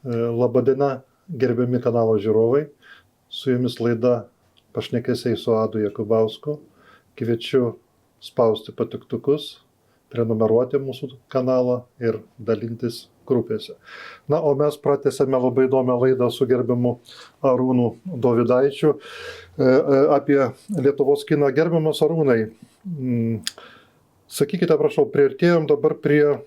Labadiena, gerbiami kanalo žiūrovai. Su jumis laida Pašnekesiai su Adu Jakubausku. Kviečiu spausti patiktukus, prenumeruoti mūsų kanalą ir dalintis grupėse. Na, o mes pratęsėme labai įdomią laidą su gerbiamu Arūnu Dovydaičiu apie Lietuvos kiną. Gerbiamas Arūnai, sakykite, prašau, priartėjom dabar prie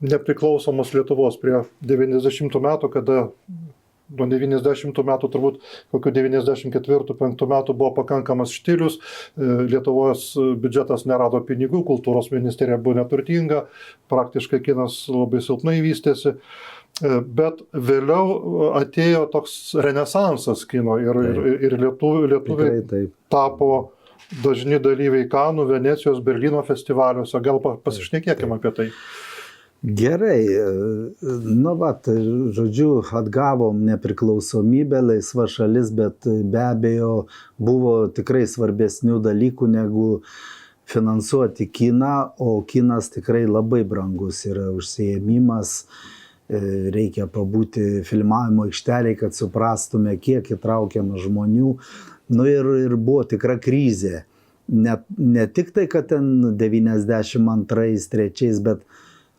nepriklausomos Lietuvos, prie 90 metų, kada nuo 90 metų turbūt kokių 94-95 metų buvo pakankamas štilius, Lietuvos biudžetas nerado pinigų, kultūros ministerija buvo neturtinga, praktiškai kinas labai silpnai vystėsi, bet vėliau atėjo toks renesansas kino ir lietuviai tapo dažni dalyviai Kanų, Venecijos, Berlyno festivaliuose. Gal pasišnekėkime apie tai. Gerai, žodžiu, atgavom nepriklausomybę, laisva šalis, bet be abejo buvo tikrai svarbesnių dalykų negu finansuoti kiną, o kinas tikrai labai brangus yra užsiėmimas, reikia pabūti filmavimo aikštelėje, kad suprastume, kiek įtraukiama žmonių, ir buvo tikra krizė. Ne tik tai, kad ten 92-3, bet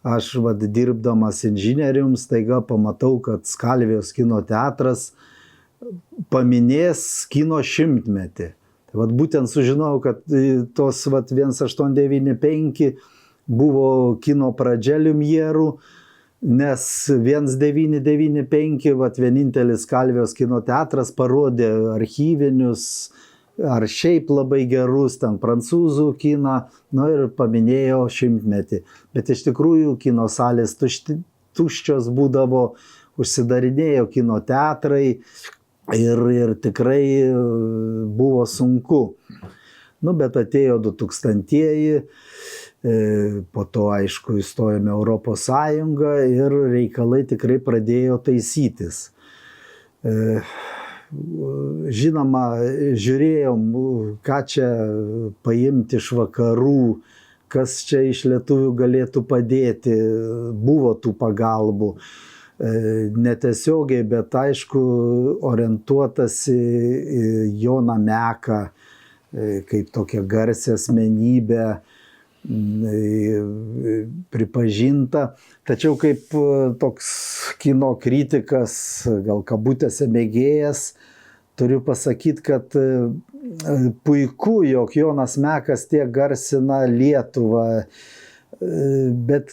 aš dirbdamas inžinierium staiga pamatau, kad Skalvijos kino teatras paminės kino 100-metį. Tai būtent sužinojau, kad tos 1895 buvo kino pradžia Liumjerų, nes 1995 vienintelis Skalvijos kino teatras parodė archyvinius ar šiaip labai gerus ten prancūzų kiną, ir paminėjo 100-metį. Bet iš tikrųjų kino salės tuščios būdavo, užsidarinėjo kino teatrai ir tikrai buvo sunku. Bet atėjo 2000-ieji, po to aišku įstojome Europos Sąjungą ir reikalai tikrai pradėjo taisytis. Žinoma, žiūrėjom, ką čia paimti iš vakarų, kas čia iš lietuvių galėtų padėti, buvo tų pagalbų. Netiesiogiai, bet aišku, orientuotasi į Joną Meką, kaip tokią garsią asmenybę, pripažinta. Tačiau kaip toks kino kritikas, gal kabutėse mėgėjas, turiu pasakyti, kad puiku, jog Jonas Mekas tiek garsina Lietuvą, bet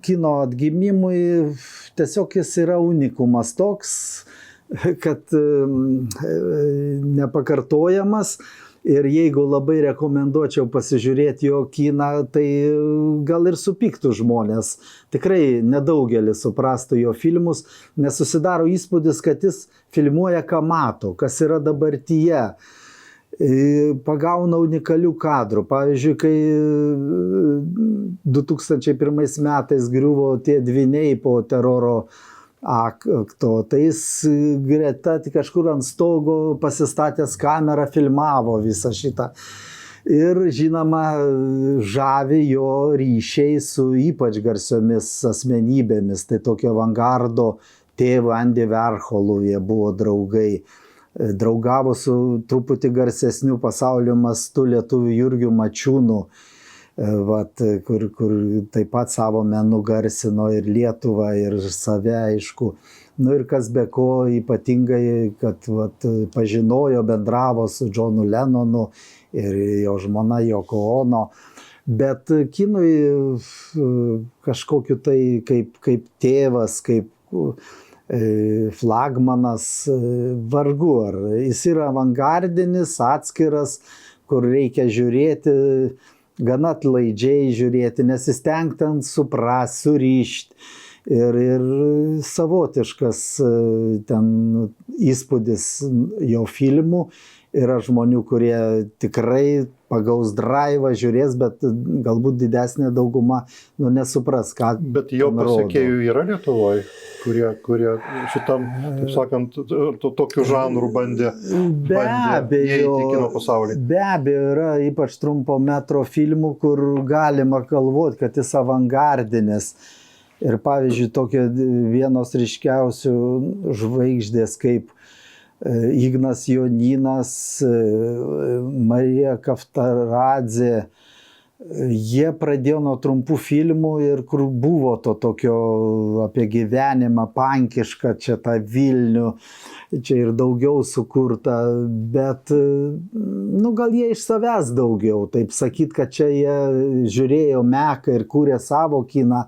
kino atgimimui tiesiog jis yra unikumas toks, kad nepakartojamas. Ir jeigu labai rekomenduočiau pasižiūrėti jo kiną, tai gal ir supyktų žmonės. Tikrai nedaugelis suprastų jo filmus, nes susidaro įspūdis, kad jis filmuoja, ką mato, kas yra dabartyje. Pagauna unikalių kadrų. Pavyzdžiui, kai 2001 metais griuvo tie dvyniai po teroro akto, tai jis greta kažkur ant stogo pasistatęs kamerą filmavo visą šitą. Ir žinoma, žavi jo ryšiai su ypač garsiomis asmenybėmis. Tai tokio avangardo tėvu Andy Warholu jie buvo draugai. Draugavo su truputį garsesniu pasaulio mastu lietuviu Jurgiu Mačiūnu, kur taip pat savo menu garsino ir Lietuvą, ir save, aišku. Ir kas be ko, ypatingai, kad pažinojo, bendravo su Johnu Lennonu ir jo žmona Yoko Ono. Bet kinui kažkokiu tai kaip tėvas, kaip flagmanas, vargu ar. Jis yra avangardinis, atskiras, kur reikia žiūrėti, gana atlaidžiai žiūrėti, nesistengtant suprast, surišti. Ir savotiškas ten įspūdis jo filmų. Yra žmonių, kurie tikrai pagaus draivą, žiūrės, bet galbūt didesnė dauguma nesupras, ką. Bet jo pasekėjų yra Lietuvoje, kurie šitam, taip sakant, tokiu žanru bandė įeiti į kino pasaulį. Be abejo, yra ypač trumpo metro filmų, kur galima galvoti, kad jis avangardinis. Ir pavyzdžiui, tokie vienos ryškiausių žvaigždės kaip Ignas Jonynas, Marija Kaftaradzė, jie pradėjo nuo trumpų filmų ir kur buvo to tokio apie gyvenimą pankišką, čia tą Vilnių, čia ir daugiau sukurta, bet, gal jie iš savęs daugiau, taip sakyt, kad čia jie žiūrėjo Meką ir kūrė savo kiną,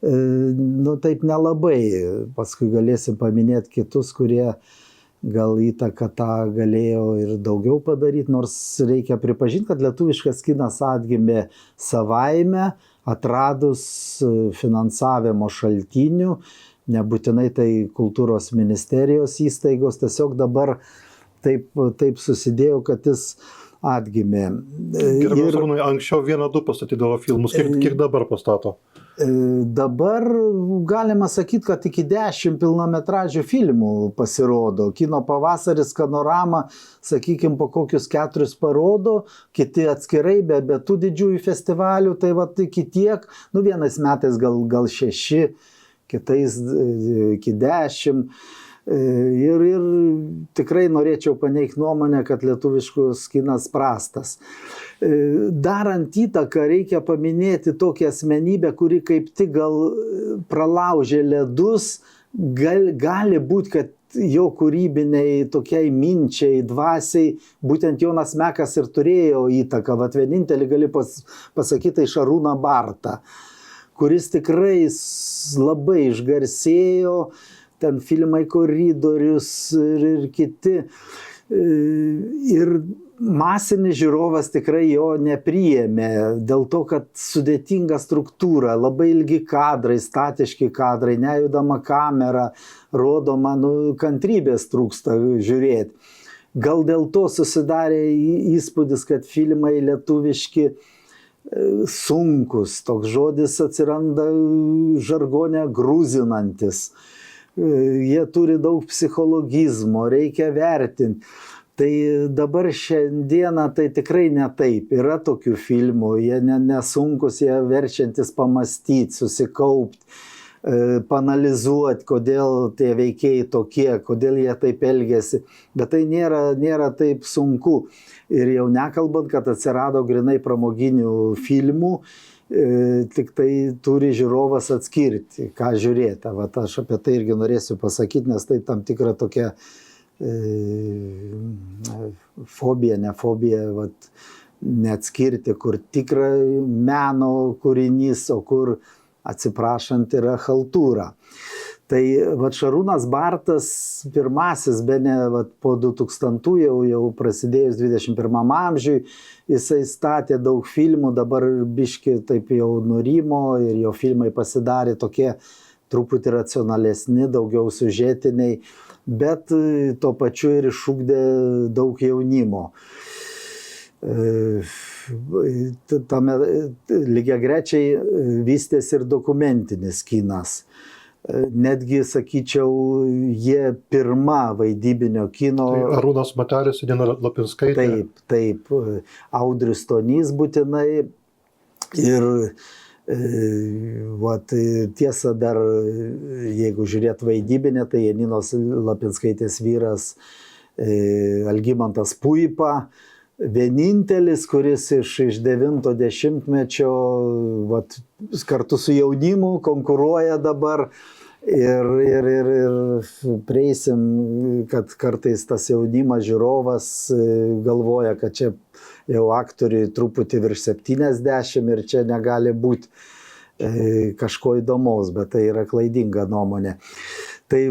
taip nelabai. Paskui galėsim paminėti kitus, kurie gal įtaką tą galėjo ir daugiau padaryti, nors reikia pripažinti, kad lietuviškas kinas atgimė savaime, atradus finansavimo šaltinių, nebūtinai tai kultūros ministerijos įstaigos, tiesiog dabar taip susidėjo, kad jis atgimė. Gerbiamas Arūnai, anksčiau 1-2 pastatydavo filmus, kiek dabar pastato? Dabar galima sakyti, kad iki 10 pilnametražių filmų pasirodo. Kino pavasaris, Skanorama, sakykime, po kokius 4 parodo, kiti atskirai, be tų didžiųjų festivalių, tai iki tiek, vienais metais gal 6, kitais iki 10. Ir tikrai norėčiau paneigti nuomonę, kad lietuviškus kinas prastas. Darant įtaką reikia paminėti tokią asmenybę, kuri kaip tik gal pralaužė ledus, gali būti, kad jo kūrybiniai tokiai minčiai, dvasiai, būtent Jonas Mekas ir turėjo įtaką. Vat vienintelį gali pasakyti tai Šarūną Bartą, kuris tikrai labai išgarsėjo, ten filmai Koridorius ir kiti. Ir masinis žiūrovas tikrai jo nepriėmė, dėl to, kad sudėtinga struktūra, labai ilgi kadrai, statiški kadrai, nejudama kamera, rodoma, kantrybės trūksta žiūrėti. Gal dėl to susidarė įspūdis, kad filmai lietuviški sunkus, toks žodis atsiranda žargone grūzinantis. Jie turi daug psichologizmo, reikia vertinti. Tai dabar šiandieną tai tikrai ne taip. Yra tokių filmų, jie nesunkus, jie verčiantis pamastyti, susikaupti, panalizuoti, kodėl tie veikėjai tokie, kodėl jie taip elgiasi. Bet tai nėra taip sunku. Ir jau nekalbant, kad atsirado grinai pramoginių filmų, tik tai turi žiūrovas atskirti, ką žiūrėti. Vat aš apie tai irgi norėsiu pasakyti, nes tai tam tikra tokia fobija, ne fobija, vat, neatskirti, kur tikra meno kūrinys, o kur, atsiprašant, yra chaltūra. Tai vat Šarūnas Bartas pirmasis, bene po 2000 jau prasidėjus 21 amžiui, jisai statė daug filmų, dabar biški taip jau nurimo ir jo filmai pasidarė tokie truputį racionalesni, daugiau siužetiniai, bet tuo pačiu ir išugdė daug jaunimo. Tame lygiagrečiai vystėsi ir dokumentinis kinas. Netgi, sakyčiau, jie pirma vaidybinio kino. Tai Arūnas Matelis, Janina Lapinskaitė. Taip, Audrius Stonys būtinai. Ir tiesa dar, jeigu žiūrėt vaidybinę, tai Janinos Lapinskaitės vyras Algimantas Puipa. Vienintelis, kuris iš 90-mečio kartu su jaunimu konkuruoja dabar ir prieisim, kad kartais tas jaunimas žiūrovas galvoja, kad čia jau aktoriui truputį virš 70 ir čia negali būti kažko įdomaus, bet tai yra klaidinga nuomonė. Tai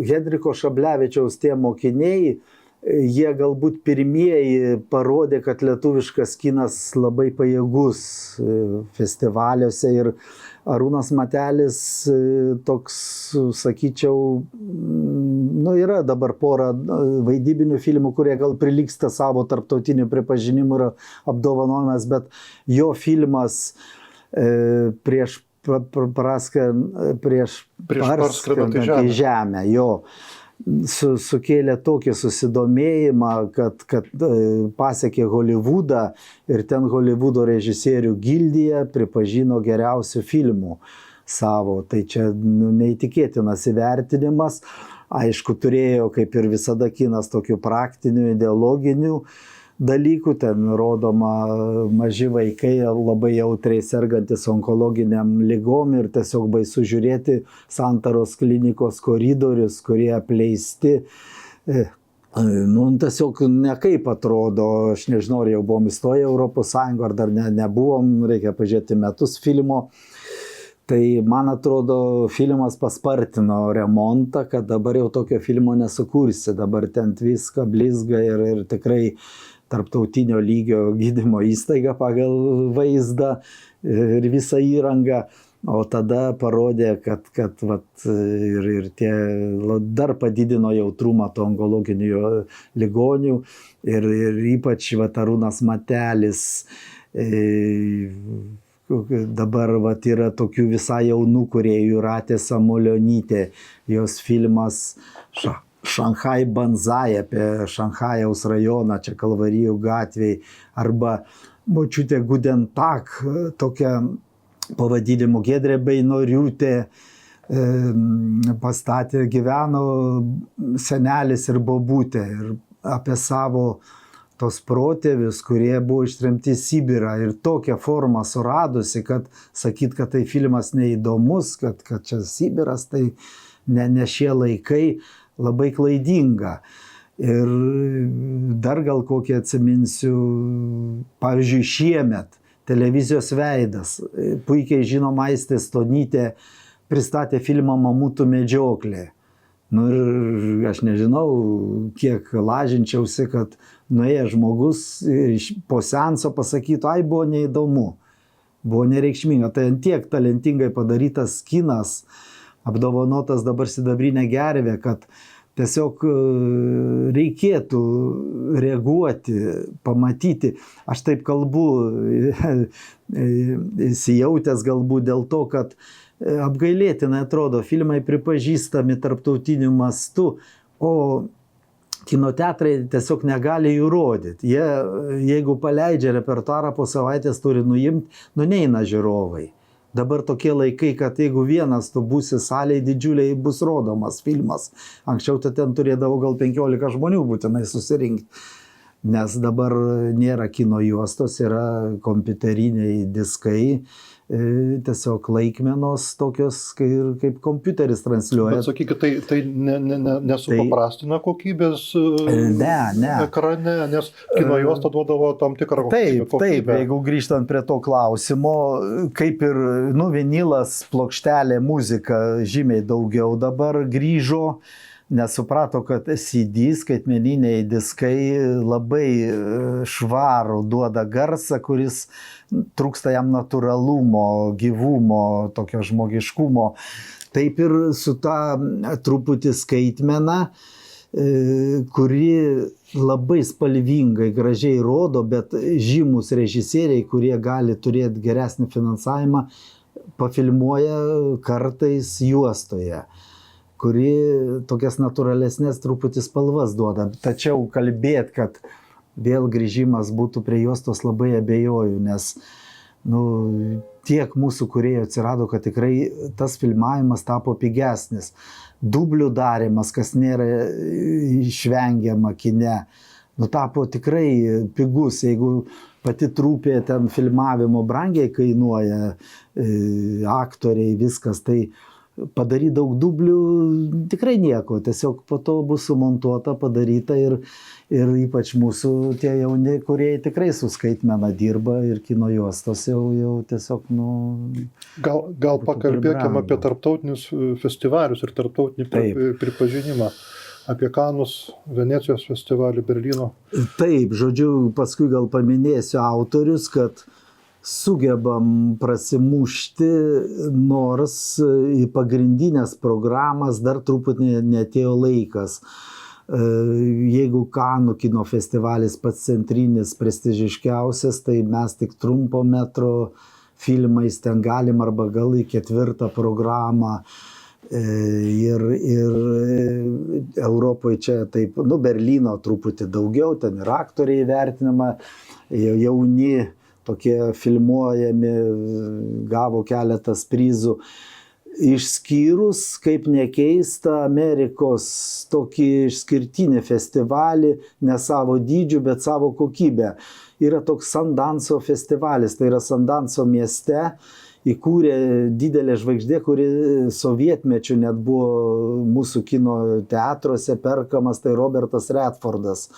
Henriko Šablevičiaus tie mokiniai, jie galbūt pirmieji parodė, kad lietuviškas kinas labai pajėgus festivaliuose ir Arūnas Matelis toks, sakyčiau, yra dabar pora vaidybinių filmų, kurie gal prilygsta savo tarptautiniu pripažinimu ir apdovanojimas, bet jo filmas prieš parskrendant į žemę, jo sukėlė tokį susidomėjimą, kad pasiekė Holivudą ir ten Holivudo režisierių gildija pripažino geriausių filmų savo. Tai čia neįtikėtinas įvertinimas. Aišku, turėjo, kaip ir visada kinas, tokių praktinių, ideologinių dalykų. Ten rodoma maži vaikai, labai jautriai sergantis onkologiniam lygom ir tiesiog baisu žiūrėti Santaros klinikos koridorius, kurie apleisti. Tiesiog nekaip atrodo, aš nežinau, ar jau buvom įstoję Europos Sąjungą, ar dar nebuvom, reikia pažiūrėti metus filmo. Tai, man atrodo, filmas paspartino remontą, kad dabar jau tokio filmo nesukursi. Dabar ten viską blizga ir tikrai tarptautinio lygio gydymo įstaiga pagal vaizdą ir visą įrangą. O tada parodė, kad ir tie dar padidino jautrumą to onkologinių ligonių ir ypač Arūnas Matelis. Dabar yra tokių visai jaunų kūrėjų, Jūratė Samulionytė, jos filmas Šanchai Banzai apie Šanchajaus rajoną, čia Kalvarijų gatvėj, arba močiutė Gudentak, tokia pavadinimu Giedrė Beinoriūtė pastatė, gyveno senelis ir bobutė ir apie savo tos protėvius, kurie buvo ištremti į Sibirą ir tokią formą suradusi, kad sakyt, kad tai filmas neįdomus, kad čia Sibiras, tai ne šie laikai, labai klaidinga. Ir dar gal kokį atsiminsiu, pavyzdžiui, šiemet televizijos veidas, puikiai žinoma Aistė Stonytė pristatė filmą Mamutų medžioklė. Ir aš nežinau, kiek lažinčiausi, kad nuėjęs žmogus po seanso pasakytų, ai, buvo neįdomu, buvo nereikšminga. Tai tiek talentingai padarytas kinas, apdovanotas dabar sidabrinė gervė, kad tiesiog reikėtų reaguoti, pamatyti. Aš taip kalbu, įsijautęs galbūt dėl to, kad apgailėtinai atrodo, filmai pripažįstami tarptautiniu mastu, o kino teatrai tiesiog negali jų rodyti. Jie, jeigu paleidžia repertuarą, po savaitės turi nuimti, neina žiūrovai. Dabar tokie laikai, kad jeigu vienas tu būsi salėje didžiuliai, bus rodomas filmas. Anksčiau ten turėdavo gal 15 žmonių būtinai susirinkti. Nes dabar nėra kino juostos, yra kompiuteriniai diskai, tiesiog laikmenos tokios, kaip kompiuteris transliuoja. Bet sakykit, tai nesupaprastina kokybės ekrane, nes kino juosta duodavo tam tikrą kokybę. Taip, jeigu grįžtant prie to klausimo, kaip ir vinilas, plokštelė, muzika žymiai daugiau dabar grįžo, nesuprato, kad CD, skaitmeniniai diskai labai švarų duoda garsą, kuris trūksta jam natūralumo, gyvumo, tokio žmogiškumo. Taip ir su ta truputį skaitmena, kuri labai spalvingai, gražiai rodo, bet žymus režisieriai, kurie gali turėti geresnį finansavimą, pafilmuoja kartais juostoje, kuri tokias natūralesnės truputį spalvas duoda. Tačiau kalbėt, kad vėl grįžimas būtų prie juostos, labai abejoju, nes tiek mūsų kūrėjų atsirado, kad tikrai tas filmavimas tapo pigesnis. Dublių darymas, kas nėra išvengiama kine, tapo tikrai pigus. Jeigu pati trupė ten filmavimo brangiai kainuoja, aktoriai, viskas, tai padaryti daug dublių tikrai nieko, tiesiog po to bus sumontuota, padaryta ir ypač mūsų tie jauni kūrėjai tikrai su skaitmena dirba ir kino juostos jau tiesiog, Gal pakalbėkime apie tarptautinius festivalius ir tarptautinį pripažinimą. Apie Kanus, Venecijos festivalį, Berlyno. Taip, žodžiu, paskui gal paminėsiu autorius, kad sugebam prasimušti, nors į pagrindinės programas dar truputį netėjo laikas. Jeigu Kanų kino festivalis pats centrinis, prestižiškiausias, tai mes tik trumpo metro filmais ten galim arba gal į 4 programą. Ir Europoje čia taip, Berlyno truputį daugiau, ten ir aktoriai vertinama, jauni tokie filmuojami, gavo keletas prizų. išskyrus, kaip nekeista, Amerikos tokį išskirtinį festivalį, ne savo dydžiu, bet savo kokybę. Yra toks Sundance'o festivalis, tai yra Sundance'o mieste, įkūrė didelė žvaigždė, kuri sovietmečiu net buvo mūsų kino teatruose perkamas, tai Robertas Redfordas.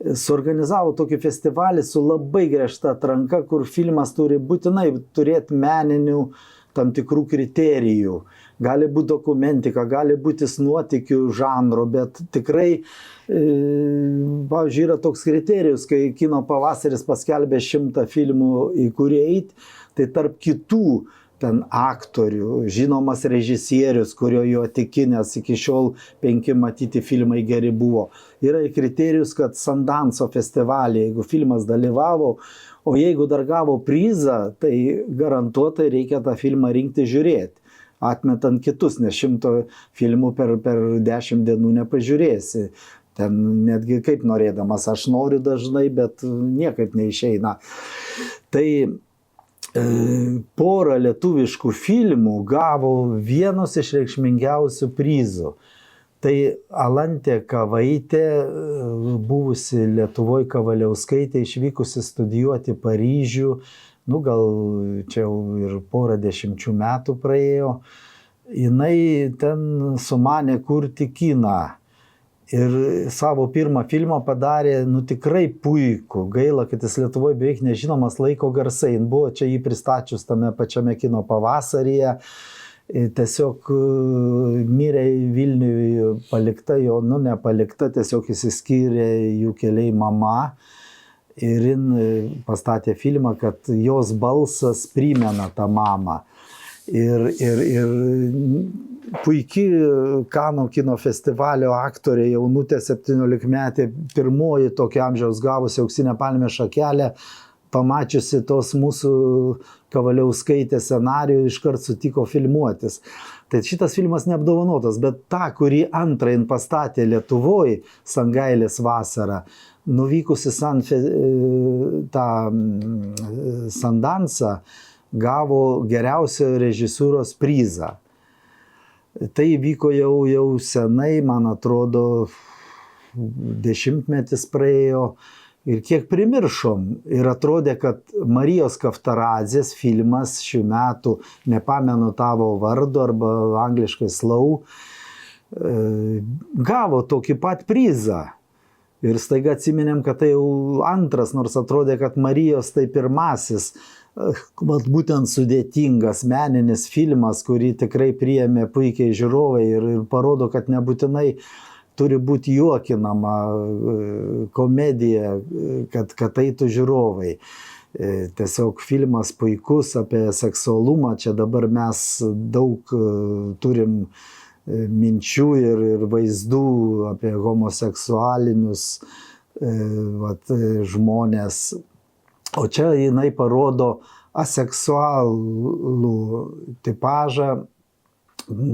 Suorganizavo tokį festivalį su labai griežta atranka, kur filmas turi būtinai turėti meninių tam tikrų kriterijų. Gali būti dokumentika, gali būti nuotykių žanro, bet tikrai, pavyzdžiui, yra toks kriterijus, kai Kino pavasaris paskelbė 100 filmų, į kurį eit, tai tarp kitų ten aktorių, žinomas režisierius, kurio jo tikinės iki šiol 5 matyti filmai geri buvo. Yra kriterijus, kad Sundance'o festivalyje, jeigu filmas dalyvavo, o jeigu dar gavo prizą, tai garantuotai reikia tą filmą rinkti žiūrėti, atmetant kitus, nes 100 filmų per 10 dienų nepažiūrėsi. Ten netgi kaip norėdamas, aš noriu dažnai, bet niekaip neišeina. Tai porą lietuviškų filmų gavo vienus iš reikšmingiausių prizų. Tai Alantė Kavaitė, buvusi Lietuvoj Kavaliauskaitė, išvykusi studijuoti Paryžių, gal čia jau ir porą 10 metų praėjo, jinai ten sumanė kurti kiną. Ir savo pirmą filmą padarė, tikrai puikų. Gaila, kad jis Lietuvoje beveik nežinomas, Laiko garsai. Buvo čia jį pristačius tame pačiame Kino pavasaryje. Tiesiog mirė Vilniuje palikta jo, nepalikta, tiesiog išsiskyrė jų keliai mama. Ir jin pastatė filmą, kad jos balsas primena tą mamą. Ir puikiai Kanų kino festivalio aktorė, jaunutė 17-metė, pirmoji tokio amžiaus gavusi auksinę palmės šakelę, pamačiusi tos mūsų Kavaliauskaitės scenarijų, iškart sutiko filmuotis. Tai šitas filmas neapdovanotas, bet tą, kurį antrą jin pastatė Lietuvoj, Sangailės vasarą, nuvykusi tą Sundance'ą, gavo geriausio režisūros prizą. Tai vyko jau senai, man atrodo, 10 praėjo ir kiek primiršom. Ir atrodė, kad Marijos Kaftaradzės filmas šių metų Nepamenu tavo vardo arba angliškai Slow gavo tokį pat prizą. Ir staiga atsiminėm, kad tai jau antras, nors atrodė, kad Marijos tai pirmasis. Būtent sudėtingas meninis filmas, kurį tikrai priėmė puikiai žiūrovai ir parodo, kad nebūtinai turi būti juokinama komedija, kad eitų žiūrovai. Tiesiog filmas puikus apie seksualumą, čia dabar mes daug turim minčių ir vaizdų apie homoseksualinius žmonės. O čia jinai parodo aseksualų tipažą,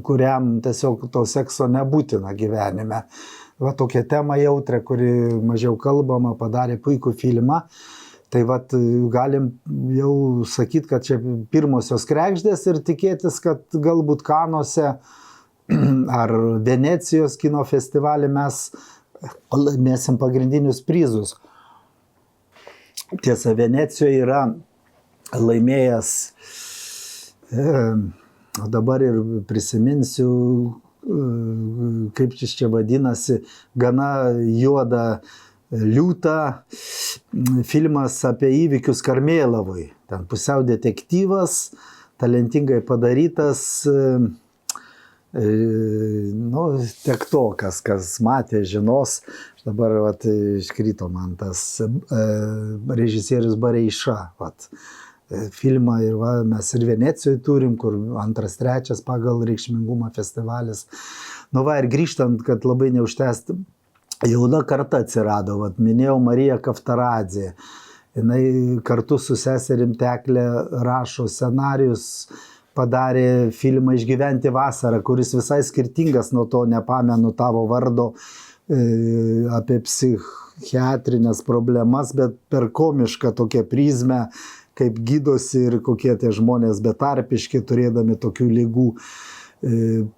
kuriam tiesiog to sekso nebūtina gyvenime. Tokia tema jautrė, kuri mažiau kalbama, padarė puikų filmą. Tai galim jau sakyti, kad čia pirmosios kregždės ir tikėtis, kad galbūt Kanuose ar Venecijos kino festivalį mes laimėsim pagrindinius prizus. Tiesa, Venecijoje yra laimėjęs, dabar ir prisiminsiu, kaip šis čia vadinasi, gana juodą liūtą, filmas apie įvykius Karmėlavoj. Ten pusiau detektyvas, talentingai padarytas, tektokas, kas matė, žinos. Dabar iškrito man tas režisierius Bareiša. Filmą ir mes ir Venecijoje turim, kur 2, 3 pagal reikšmingumą festivalis. Ir grįžtant, kad labai neužtęsti, jauna karta atsirado. Minėjau Mariją Kaftaradzę. Jinai kartu su seserim Teklė rašo scenarijus, padarė filmą Išgyventi vasarą, kuris visai skirtingas nuo to Nepamenu tavo vardo, apie psichiatrinės problemas, bet per komišką tokią prizmę, kaip gydosi ir kokie tie žmonės betarpiški, turėdami tokių lygų.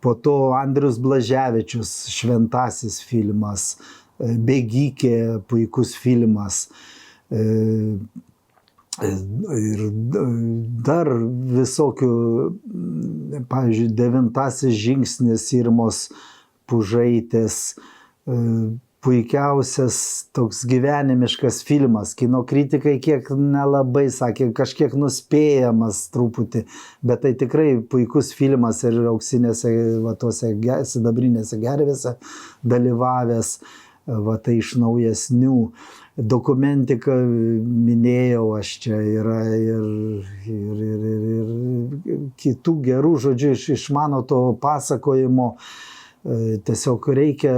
Po to Andrius Blaževičius, Šventasis filmas, Bėgikė, puikus filmas. Ir dar visokių, pavyzdžiui, 9 žingsnis Irmos Pužaitės, puikiausias toks gyvenimiškas filmas. Kino kritikai kiek nelabai sakė, kažkiek nuspėjamas truputį, bet tai tikrai puikus filmas ir auksinėse, va, tose sidabrinėse gervėse dalyvavęs, va, tai iš naujesnių. Dokumentiką minėjau, aš čia yra ir kitų gerų žodžių iš mano to pasakojimo. Tiesiog reikia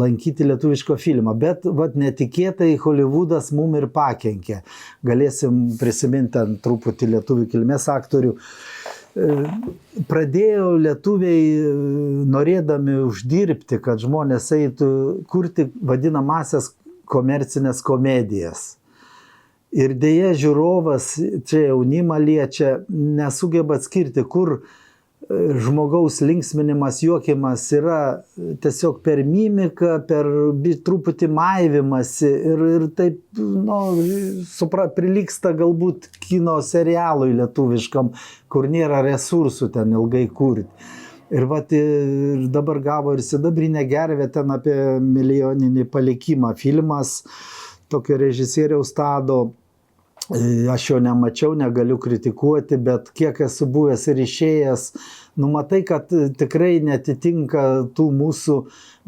lankyti lietuviško filmą, bet vat, netikėtai Hollywoodas mum ir pakenkė. Galėsim prisiminti ant truputį lietuvių kilmės aktorių. Pradėjo lietuviai, norėdami uždirbti, kad žmonės eitų kurti vadinamasias komercinės komedijas. Ir dėja žiūrovas, čia jaunimą liečia, nesugeba atskirti, kur žmogaus linksminimas, juokimas yra tiesiog per mimiką, per truputį maivimąsi ir taip, prilygsta galbūt kino serialui lietuviškam, kur nėra resursų ten ilgai kurti. Ir vat, ir dabar gavo ir Sidabrinę gervę, ten apie milijoninį palikimą filmas, tokio režisieriaus Tado. Aš jo nemačiau, negaliu kritikuoti, bet kiek esu buvęs ir išėjęs, matai, kad tikrai netitinka tų mūsų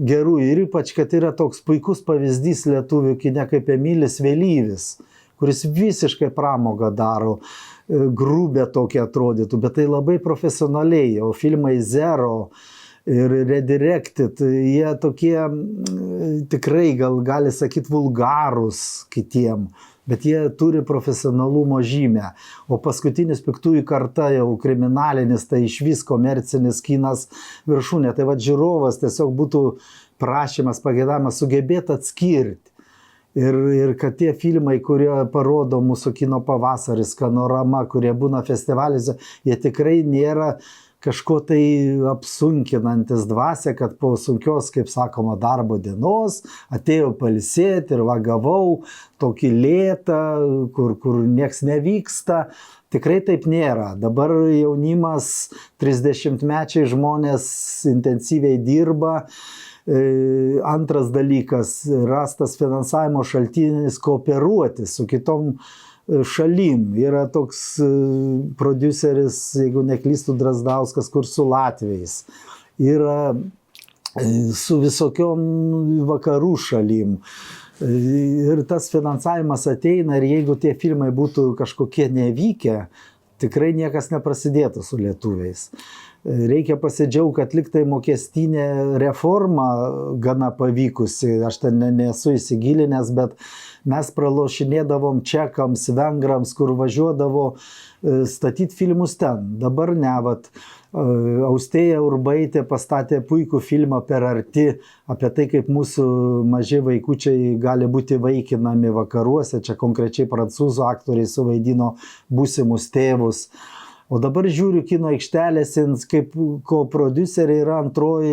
gerų ir ypač, kad yra toks puikus pavyzdys lietuvių kine kaip Emilis Vėlyvis, kuris visiškai pramogą daro, grubę tokia atrodytų, bet tai labai profesionaliai, o filmai Zero ir Redirected, jie tokie tikrai gali sakyti vulgarūs kitiem, bet jie turi profesionalumo žymę. O paskutinis Piktųjų karta jau kriminalinis, tai išvis komercinis kinas viršūnė. Tai va žiūrovas tiesiog būtų prašymas, pageidavimas sugebėti atskirti. Ir kad tie filmai, kurie parodo mūsų kino pavasaris, Skanorama, kurie būna festivaliuose, jie tikrai nėra kažko tai apsunkinantis dvasią, kad po sunkios, kaip sakoma, darbo dienos atėjau pailsėti ir gavau tokį lėtą, kur nieks nevyksta. Tikrai taip nėra. Dabar jaunimas, 30-mečiai žmonės intensyviai dirba. Antras dalykas, rastas finansavimo šaltinis kooperuoti su kitom šalim. Yra toks prodiuseris, jeigu neklystu, Drazdauskas, kur su latviais. Yra su visokiom vakarų šalim. Ir tas finansavimas ateina ir jeigu tie filmai būtų kažkokie nevykę, tikrai niekas neprasidėtų su lietuviais. Reikia pasidžiaugti, kad liktai mokestinė reforma gana pavykusi, aš ten nesu įsigilinęs, bet mes pralošinėdavom čekams, vengrams, kur važiuodavo statyti filmus ten. Dabar ne, vat, Austėja Urbaitė pastatė puikų filmą Per arti apie tai, kaip mūsų maži vaikučiai gali būti vaikinami vakaruose, čia konkrečiai prancūzų aktoriai suvaidino būsimus tėvus. O dabar žiūriu kino aikštelėse, kaip koprodiuseriai yra antroji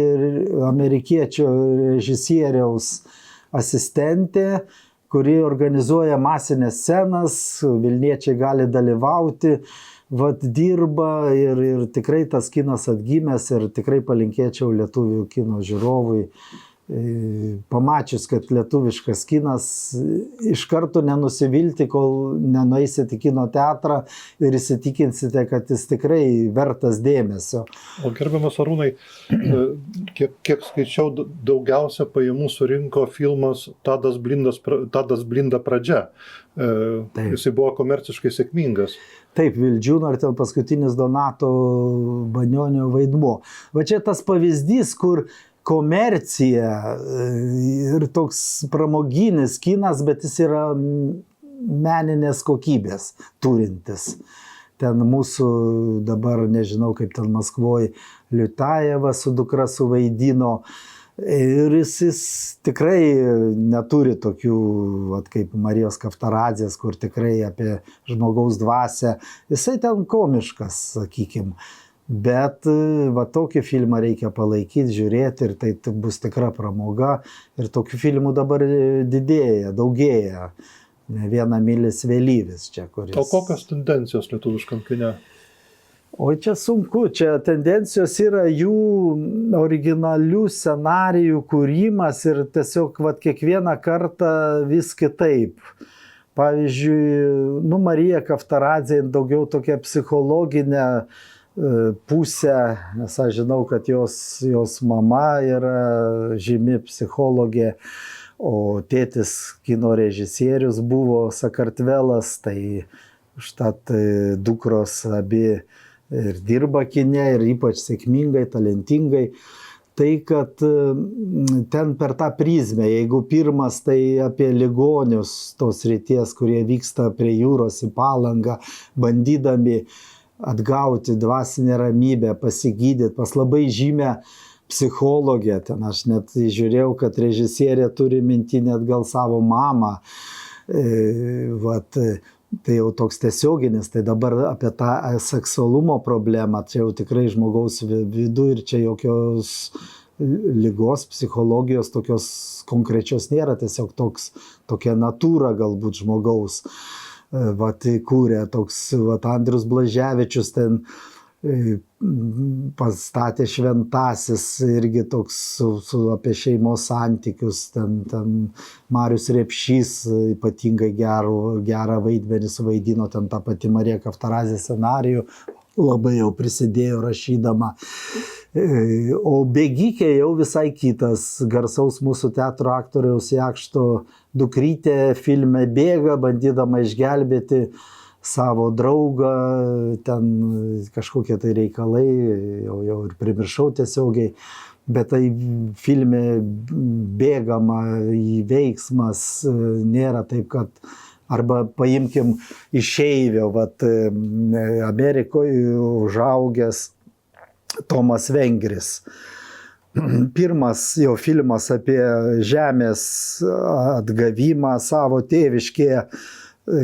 amerikiečio režisieriaus asistentė, kuri organizuoja masinės scenas, Vilniečiai gali dalyvauti, dirba ir tikrai tas kinas atgimęs ir tikrai palinkėčiau lietuvių kino žiūrovui, pamačius, kad lietuviškas kinas, iš karto nenusivilti, kol nenueisit į kino teatrą ir įsitikinsite, kad jis tikrai vertas dėmesio. O gerbiamas Arūnai, kiek skaičiau, daugiausia pajamų surinko filmas Tadas Blinda pradžia. Taip. Jisai buvo komerciškai sėkmingas. Taip, Vildžiūno ir ten paskutinis Donato Banionio vaidmuo. Va čia tas pavyzdys, kur komercija ir toks pramoginis kinas, bet jis yra meninės kokybės turintis. Ten mūsų dabar, nežinau kaip ten Maskvoje, Liutajeva su dukra suvaidino. Ir jis tikrai neturi tokių, vat, kaip Marijos Kaftaradzės, kur tikrai apie žmogaus dvasią. Jisai ten komiškas, sakykim. Bet va, tokį filmą reikia palaikyti, žiūrėti ir tai bus tikra pramoga. Ir tokių filmų dabar didėja, daugėja. Ne viena Milis Vėlyvis čia, kuris... O kokios tendencijos lietuviškam kine? O čia sunku, čia tendencijos yra jų originalių scenarijų kūrimas ir tiesiog vat, kiekvieną kartą vis kitaip. Pavyzdžiui, Marija Kaftaradzė daugiau tokia psichologinė pusę, nes aš žinau, kad jos mama yra žymi psichologė, o tėtis kino režisierius buvo Sakartvelas, tai užtat dukros abi ir dirba kine, ir ypač sėkmingai, talentingai. Tai, kad ten per tą prizmę, jeigu pirmas tai apie ligonius tos srities, kurie vyksta prie jūros į Palangą, bandydami atgauti dvasinę ramybę, pasigydyti pas labai žymę psichologę. Ten aš net žiūrėjau, kad režisierė turi minti net gal savo mamą. Vat, tai jau toks tiesioginis, tai dabar apie tą seksualumo problemą, čia jau tikrai žmogaus vidų ir čia jokios ligos, psichologijos tokios konkrečios nėra, tiesiog tokia natūra galbūt žmogaus. Vat, kūrė toks, vat, Andrius Blaževičius ten pastatė Šventasis, irgi toks apie šeimos santykius, ten Marius Repšys ypatingai gerą vaidmenį suvaidino, ten ta pati Marija Kaftaradzė scenarijų labai jau prisidėjo rašydama. O Bėgikė jau visai kitas, garsaus mūsų teatro aktoriaus Jakšto dukrytė filme bėga, bandydama išgelbėti savo draugą, ten kažkokie tai reikalai, jau ir primiršau tiesiogiai, bet tai filme bėgama į veiksmas, nėra taip, kad arba paimkim išeivio, vat, Amerikoje užaugęs Tomas Vengris. Pirmas jo filmas apie žemės atgavimą savo tėviškėje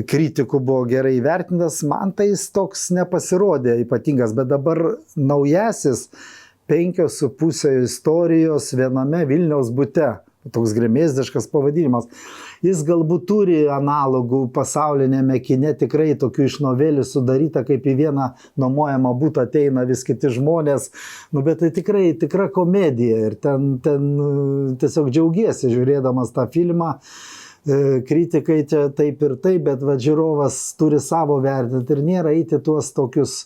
kritikų buvo gerai įvertintas, man tai jis toks nepasirodė ypatingas, bet dabar naujasis 5,5 istorijos viename Vilniaus bute, toks gremėzdiškas pavadinimas. Jis galbūt turi analogų pasaulinėme kine, tikrai tokių iš novelių sudaryta, kaip į vieną nuomojamą butą ateina vis kiti žmonės, bet tai tikrai tikra komedija ir ten tiesiog džiaugiesi žiūrėdamas tą filmą. Kritikai čia taip ir taip, bet va, žiūrovas turi savo vertinti ir nėra eiti tuos tokius,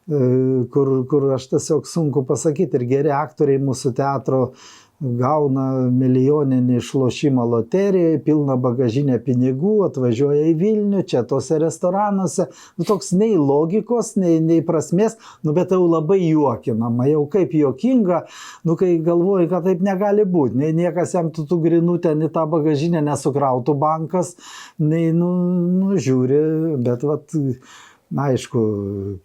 kur aš tiesiog sunku pasakyti, ir geri aktoriai mūsų teatro gauna milijoninį išlošimą loterijoje, pilną bagažinę pinigų, atvažiuoja į Vilnių, čia tose restoranuose, toks nei logikos, nei prasmės, bet jau labai juokinama, jau kaip juokinga, kai galvoji, kad taip negali būti, nei niekas jam tų grinų ten į tą bagažinę nesukrautų bankas, nei, žiūri, bet vat, aišku,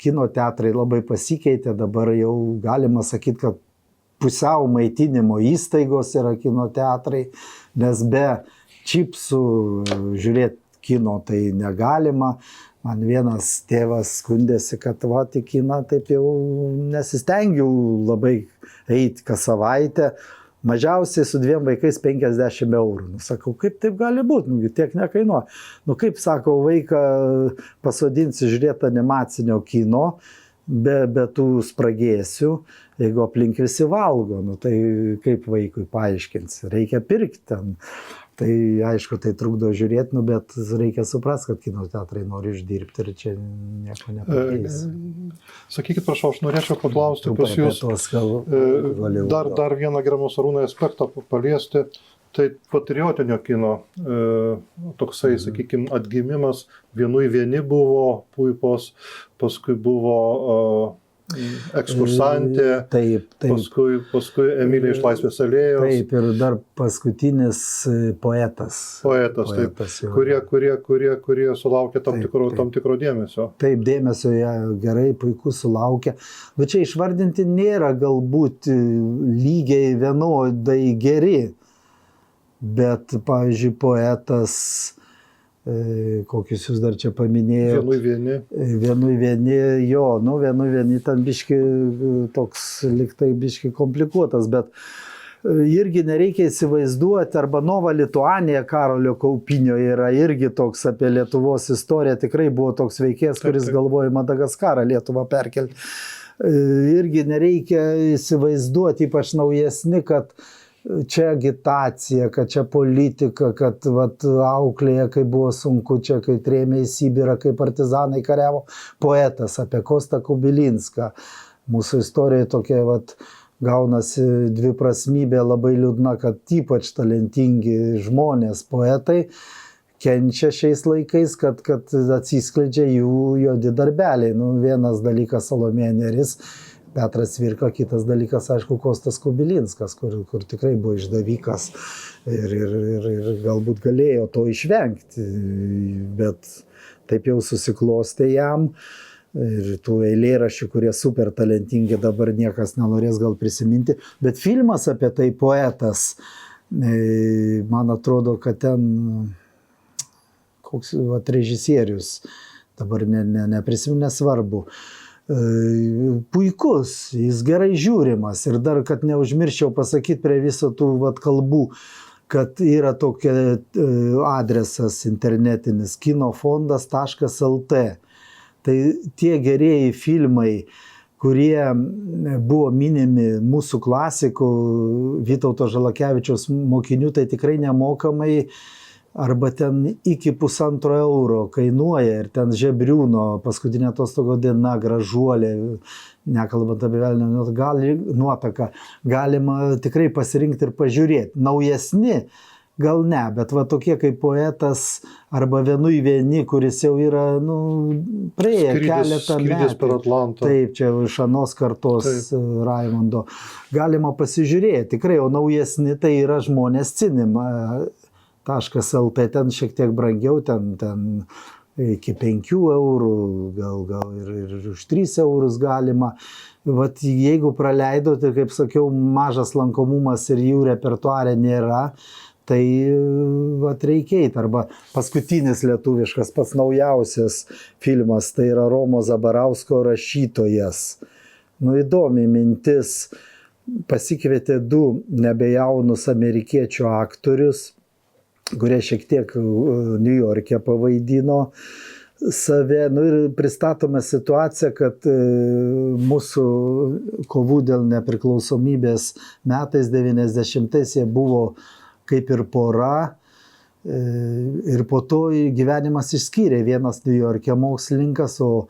kino teatrai labai pasikeitė, dabar jau galima sakyti, kad pusiau maitinimo įstaigos yra kino teatrai, nes be čipsų žiūrėti kino tai negalima. Man vienas tėvas skundėsi, kad va, į kiną taip jau nesistengiau labai eiti kas savaitę, mažiausiai su 2 vaikais 50 eurų. Sakau, kaip taip gali būti, tiek nekainuoja. Kaip, sako, vaiką pasodinsi žiūrėti animacinio kino, be tų spragėsių, jeigu aplink visi valgo, tai kaip vaikui paaiškins, reikia pirkti ten. Tai aišku, tai trukdo žiūrėti, bet reikia suprasti, kad kino teatrai nori uždirbti ir čia nieko nepakeis. Sakykit, prašau, aš norėčiau paklausti pas jūs dar vieną gerbiamas Arūnai aspektą paliesti. Tai patriotinio kino toksai, sakykime, atgimimas, vienui vieni buvo puipos, paskui buvo Ekskursantė, Taip. paskui Emilija iš Laisvės alėjos. Taip, ir dar paskutinis poetas. Poetas, taip, kurie sulaukia tam tikro dėmesio. Taip, dėmesio jie gerai, puiku sulaukia. Bet čia išvardinti nėra galbūt lygiai vienodai geri. Bet, pavyzdžiui, poetas, kokius jūs dar čia paminėjote. Vienui vieni, vienui vieni ten biški toks liktai biški komplikuotas, bet irgi nereikia įsivaizduoti, arba Nova Lituanija Karolio Kaupinio yra irgi toks apie Lietuvos istoriją, tikrai buvo toks veikėjas, kuris galvoja Madagaskarą Lietuvą perkelti. Irgi nereikia įsivaizduoti, ypač naujesni, kad čia agitacija, kad čia politika, kad auklėje, kai buvo sunku, čia kai trėmė į Sibirą, kai partizanai kariavo, poetas apie Kostą Kubilinską. Mūsų istorija tokia gaunasi dviprasmybė labai liūdna, kad ypač talentingi žmonės, poetai, kenčia šiais laikais, kad atsiskleidžia jų juodi darbeliai. Vienas dalykas Salomėja Nėris, Petras Cvirka, kitas dalykas, aišku, Kostas Kubilinskas, kur tikrai buvo išdavikas ir galbūt galėjo to išvengti, bet taip jau susiklostė jam. Ir tų eilėraščių, kurie super talentingi, dabar niekas nenorės gal prisiminti. Bet filmas apie tai poetas, man atrodo, kad ten koks režisierius, dabar neprisimenu, nesvarbu. Puikus, jis gerai žiūrimas ir dar, kad neužmirščiau pasakyti prie viso tų kalbų, kad yra tokia adresas internetinis kinofondas.lt. Tai tie gerieji filmai, kurie buvo minimi mūsų klasikų Vytauto Žalakevičiaus mokinių, tai tikrai nemokamai arba ten iki €1,5 kainuoja ir ten Žebriūno Paskutinė atostogo diena, Gražuolė, nekalbant apie Velnio nuotaką, galima tikrai pasirinkti ir pažiūrėti. Naujesni gal ne, bet tokie kaip poetas arba Vienui vieni, kuris jau yra praėję keletą metų. Skrydis per Atlantą. Taip, čia iš anos kartos Raimundo. Galima pasižiūrėti, tikrai, o naujesni tai yra Žmonės cinema.lt, ten šiek tiek brangiau, ten iki €5, gal ir už €3 galima. Jeigu praleidote, kaip sakiau, mažas lankomumas ir jų repertuare nėra, tai reikia eiti. Arba paskutinis lietuviškas, pats naujausias filmas, tai yra Romo Zabarausko Rašytojas. Įdomi mintis, pasikvietė 2 nebejaunus amerikiečių aktorius, kurie šiek tiek Niujorke pavaidino save. Ir pristatome situaciją, kad mūsų kovų dėl nepriklausomybės metais 90-ais jie buvo kaip ir pora ir po to gyvenimas išskyrė. Vienas Niujorke mokslininkas, o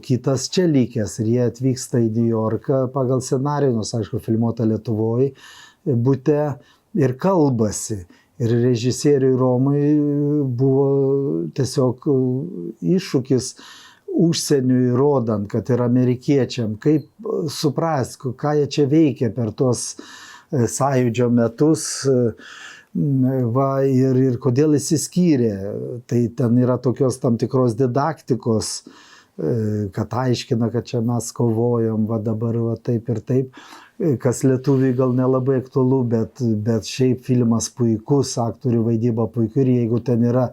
kitas čia likęs. Ir jie atvyksta į Niujorką pagal scenarijų, nors aišku filmuota Lietuvoje, bute ir kalbasi. Ir režisieriui Romui buvo tiesiog iššūkis užsieniui rodant, kad ir amerikiečiam, kaip suprast, ką jie čia veikia per tuos sąjūdžio metus ir kodėl išsiskyrė. Tai ten yra tokios tam tikros didaktikos, kad aiškina, kad čia mes kovojam, dabar taip ir taip. Kas lietuviui gal nelabai aktualu, bet šiaip filmas puikus, aktorių vaidyba puiku ir jeigu ten yra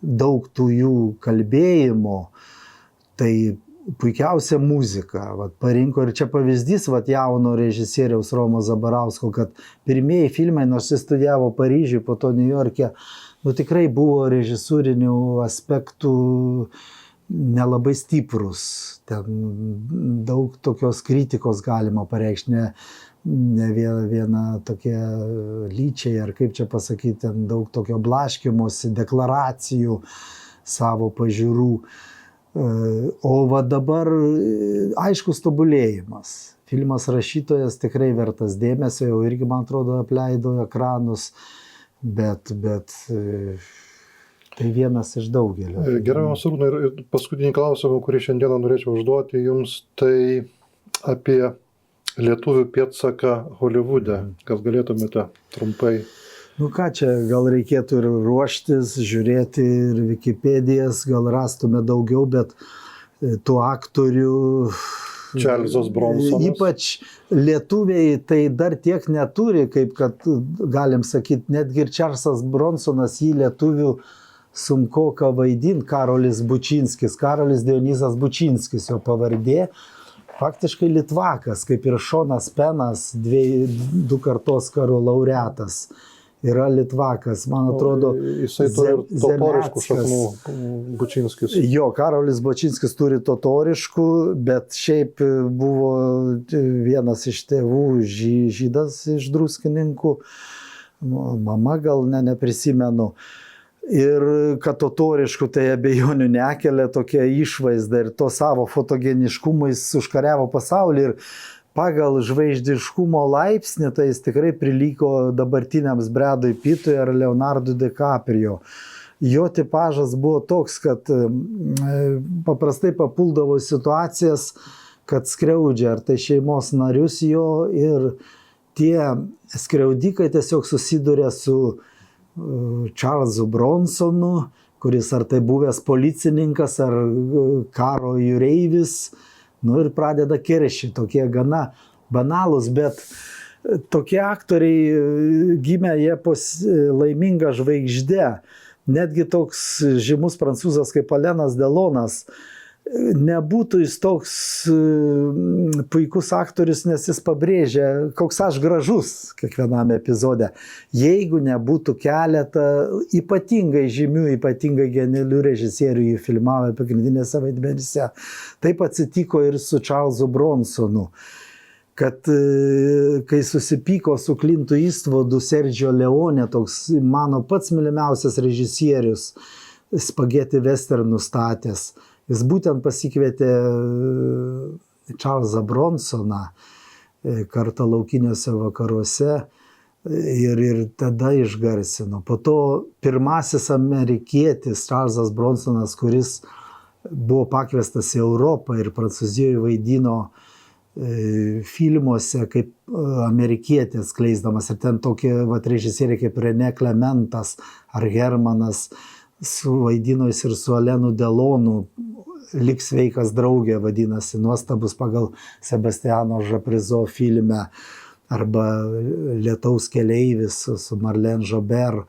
daug tų jų kalbėjimo, tai puikiausia muzika. Parinko ir čia pavyzdys jauno režisieriaus Romo Zabarausko, kad pirmieji filmai, nors jis studijavo Paryžiuje, po to Niujorke, tikrai buvo režisūrinių aspektų nelabai stiprus. Ten daug tokios kritikos galima pareikšti, ne viena tokia lyčiai, ar kaip čia pasakyti, ten daug tokio blaškymosi, deklaracijų savo pažiūrų. O dabar aiškus tobulėjimas. Filmas Rašytojas tikrai vertas dėmesio, jau irgi, man atrodo, apleido ekranus, bet tai vienas iš daugelio. Gerbiamas Arūnai, ir paskutinį klausimą, kurį šiandieną norėčiau užduoti jums, tai apie lietuvių pėdsaką Holivude. Gal galėtumėte trumpai? Nu ką čia, gal reikėtų ir ruoštis, žiūrėti ir Wikipedijas, gal rastume daugiau, bet tų aktorių... Čarlzas Bronsonas. Ypač lietuviai tai dar tiek neturi, kaip kad galim sakyti, netgi ir Čarlzas Bronsonas jį lietuvių sunkoka vaidinti, Karolis Bučinskis, Karolis Dionysas Bučinskis, jo pavardė, faktiškai litvakas, kaip ir Šonas Penas, 2 kartos karo laureatas. Yra litvakas, man atrodo, Jisai turi totoriškų šaknų, Bučinskis. Jo, Karolis Bučinskis turi totoriškų, bet šiaip buvo vienas iš tėvų žydas iš Druskininkų, mama gal neprisimenu. Ir kad totoriškų tai abejonių nekelia tokia išvaizda ir to savo fotogeniškumu jis užkariavo pasaulį ir pagal žvaigždiškumo laipsnį tai jis tikrai prilygo dabartiniams Bradui Pittui ar Leonardo DiCaprio. Jo tipažas buvo toks, kad paprastai papuldavo situacijas, kad skriaudžia ar tai šeimos narius jo ir tie skriaudikai tiesiog susiduria su Čarlzu Bronsonu, kuris ar tai buvęs policininkas, ar karo jūreivis, nu ir pradeda keršyti, tokie gana banalūs, bet tokie aktoriai gimė jie laiminga žvaigždė. Netgi toks žymus prancūzas kaip Alenas Delonas nebūtų jis toks puikus aktorius, nes jis pabrėžia, koks aš gražus kiekviename epizode. Jeigu nebūtų keletą ypatingai žymių, ypatingai genialių režisierių jį filmavę pagrindinėse vaidmenyse. Taip atsitiko ir su Čarlzu Bronsonu, kad kai susipyko su Clintu Eastwoodu, Sergio Leone, toks mano pats mylimiausias režisierius, spageti westernų statęs. Jis būtent pasikvietė Čarlzą Bronsoną kartą laukiniuose vakaruose ir tada išgarsino. Po to pirmasis amerikietis Čarlzas Bronsonas, kuris buvo pakviestas į Europą ir Prancūzijoje vaidino filmuose kaip amerikietis skleisdamas. Ir ten tokie režisieriai kaip René Clementas ar Hermanas suvaidino jis ir su Alenu Delonu, Lik sveikas draugė vadinasi, nuostabus pagal Sebastiano Žaprizo filme, arba Lietaus keleivis su Marlene Jobert,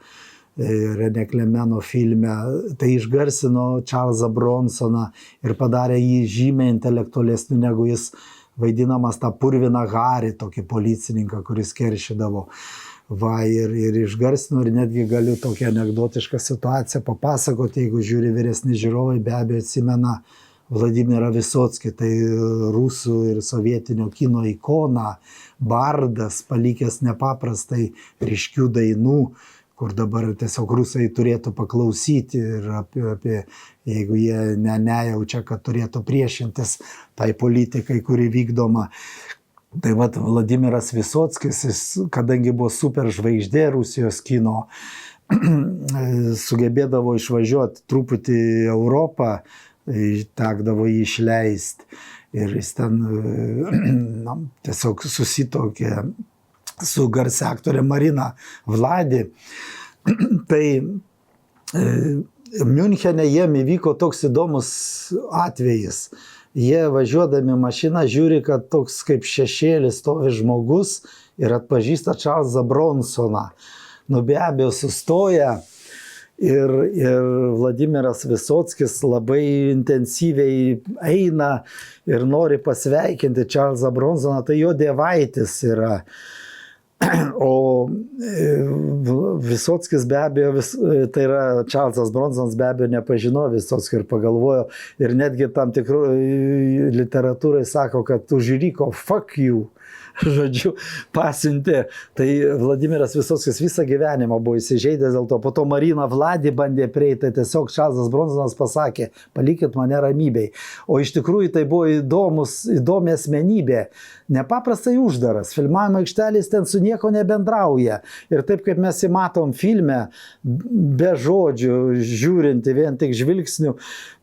René Clemeno filme. Tai išgarsino Čarlzą Bronsoną ir padarė jį žymiai intelektualesniu negu jis vaidinamas tą purviną Harį, tokį policininką, kuris keršydavo. Va, ir išgarsinu, ir netgi galiu tokią anekdotišką situaciją papasakoti, jeigu žiūri vyresni žiūrovai, be abejo atsimena Vladimirą Visockį, tai rusų ir sovietinio kino ikona, bardas, palikęs nepaprastai ryškių dainų, kur dabar tiesiog rusai turėtų paklausyti ir apie jeigu jie nejaučia, kad turėtų priešintis tai politikai, kuri vykdoma. Tai vat Vladimiras Visockis, jis, kadangi buvo super žvaigždė Rusijos kino, sugebėdavo išvažiuoti truputį į Europą, tekdavo jį išleisti. Ir jis ten tiesiog susitokė su garsia aktorė Marina Vladi. Tai Miunchene jiem įvyko toks įdomus atvejis. Jie važiuodami mašiną žiūri, kad toks kaip šešėlis stovi žmogus ir atpažįsta Čarlzą Bronsoną. Nu be abejo sustoja ir Vladimiras Visockis labai intensyviai eina ir nori pasveikinti Čarlzą Bronsoną, tai jo dievaitis yra. O Visockis be abejo, tai yra Čarlzas Bronsonas be abejo nepažino Visockį ir pagalvojo, ir netgi tam tikrų literatūrai sako, kad užriko fuck you, žodžiu, pasiuntė. Tai Vladimiras Vysockis visą gyvenimą buvo įsižeidęs dėl to. Po to Marina Vladi bandė prieiti, tai tiesiog Čarlzas Bronsonas pasakė, palikit mane ramybei. O iš tikrųjų tai buvo įdomi asmenybė, nepaprastai uždaras. Filmavimo aikštelės ten su nieko nebendrauja. Ir taip kaip mes jį matom filme, be žodžių, žiūrinti vien tik žvilgsnių,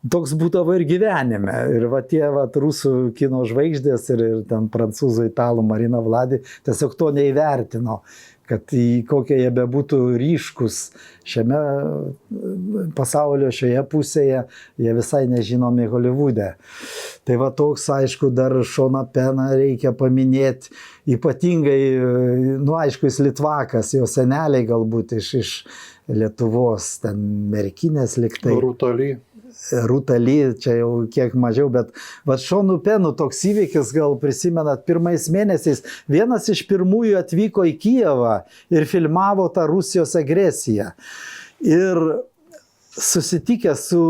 toks būdavo ir gyvenime. Ir va tie rusų kino žvaigždės ir ten prancūzų, italų Marina Vladi tiesiog to neįvertino, kad į kokie jie bebūtų ryškus šiame pasaulio šioje pusėje, jie visai nežinomi Holivude. Tai va toks, aišku, dar Šoną Peną reikia paminėti, ypatingai, aišku, jis litvakas, jo seneliai galbūt iš Lietuvos, ten Merkinės liktai. Rūta Lee, čia jau kiek mažiau, bet Šonu Penu toks įvykis, gal prisimenat, pirmais mėnesiais vienas iš pirmųjų atvyko į Kijevą ir filmavo tą Rusijos agresiją. Ir susitikęs su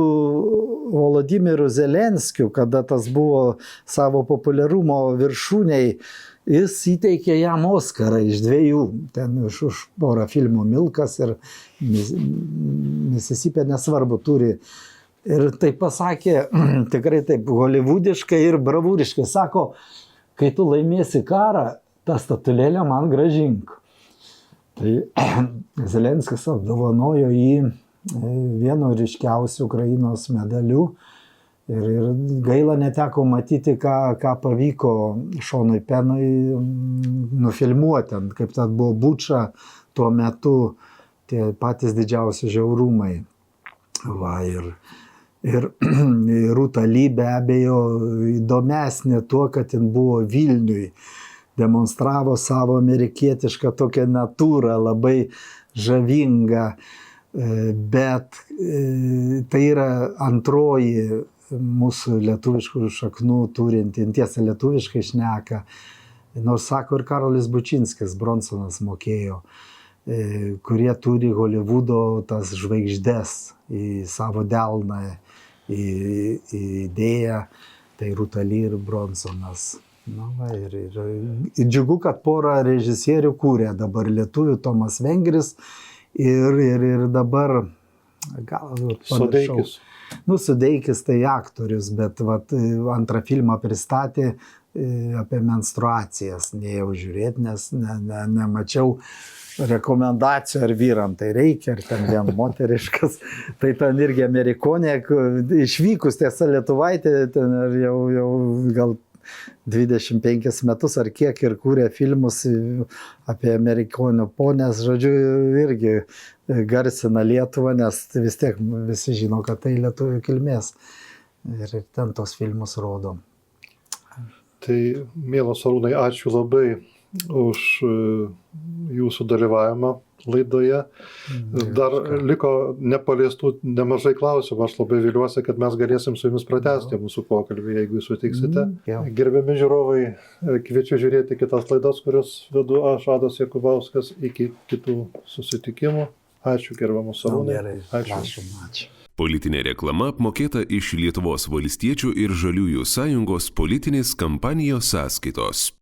Volodymyru Zelenskiu, kada tas buvo savo populiarumo viršūniai, jis įteikė jam Oskarą iš 2, ten už porą filmų Milkas ir Misisipė, nesvarbu, turi. Ir taip pasakė, tikrai taip holivudiškai ir bravūriškai, sako, kai tu laimėsi karą, tą statulėlę man grąžink. Tai Zelenskis apdovanojo jį vienu ryškiausių Ukrainos medalių ir gaila neteko matyti, ką pavyko Šonui Penui nufilmuoti, kaip tad buvo Buča tuo metu, tie patys didžiausi žiaurumai. Va, ir Rūta Lee be abejo įdomesnė tuo, kad jin buvo Vilniui, demonstravo savo amerikietišką tokią natūrą, labai žavingą, bet tai yra antroji mūsų lietuviškų šaknų turinti, tiesa lietuviškai šneka, nors sako ir Karolis Bučinskis, Bronsonas mokėjo, kurie turi Holivudo tas žvaigždes į savo delną, į idėją, tai Rūta Lee ir Bronsonas. Ir džiugu, kad porą režisierių kūrė dabar lietuvių, Tomas Vengris ir dabar gal Sudeikis. Sudeikis tai aktorius, bet antrą filmą pristatė apie menstruacijas, nejau žiūrėti, nes nemačiau rekomendacijų ar vyram tai reikia, ar ten vien moteriškas. Tai ten irgi amerikonė, išvykus tiesa Lietuvaitė, ten jau gal 25 metus ar kiek ir kūrė filmus apie amerikonių ponės, žodžiu, irgi garsina Lietuvą, nes vis tiek visi žino, kad tai lietuvių kilmės. Ir ten tos filmus rodo. Tai, mielas Arūnai, ačiū labai už jūsų dalyvavimą laidoje. Dar liko nepaliestų nemažai klausimų. Aš labai viliuosi, kad mes galėsim su jumis pratęsti mūsų pokalbį, jeigu jūs sutiksite. Gerbiami žiūrovai, kviečiu žiūrėti kitas laidas, kurias vedu aš, Adas Jakubauskas. Iki kitų susitikimų. Ačiū, gerbiamas Arūnai. Ačiū. Politinė reklama apmokėta iš Lietuvos valstiečių ir žaliųjų sąjungos politinės kampanijos sąskaitos.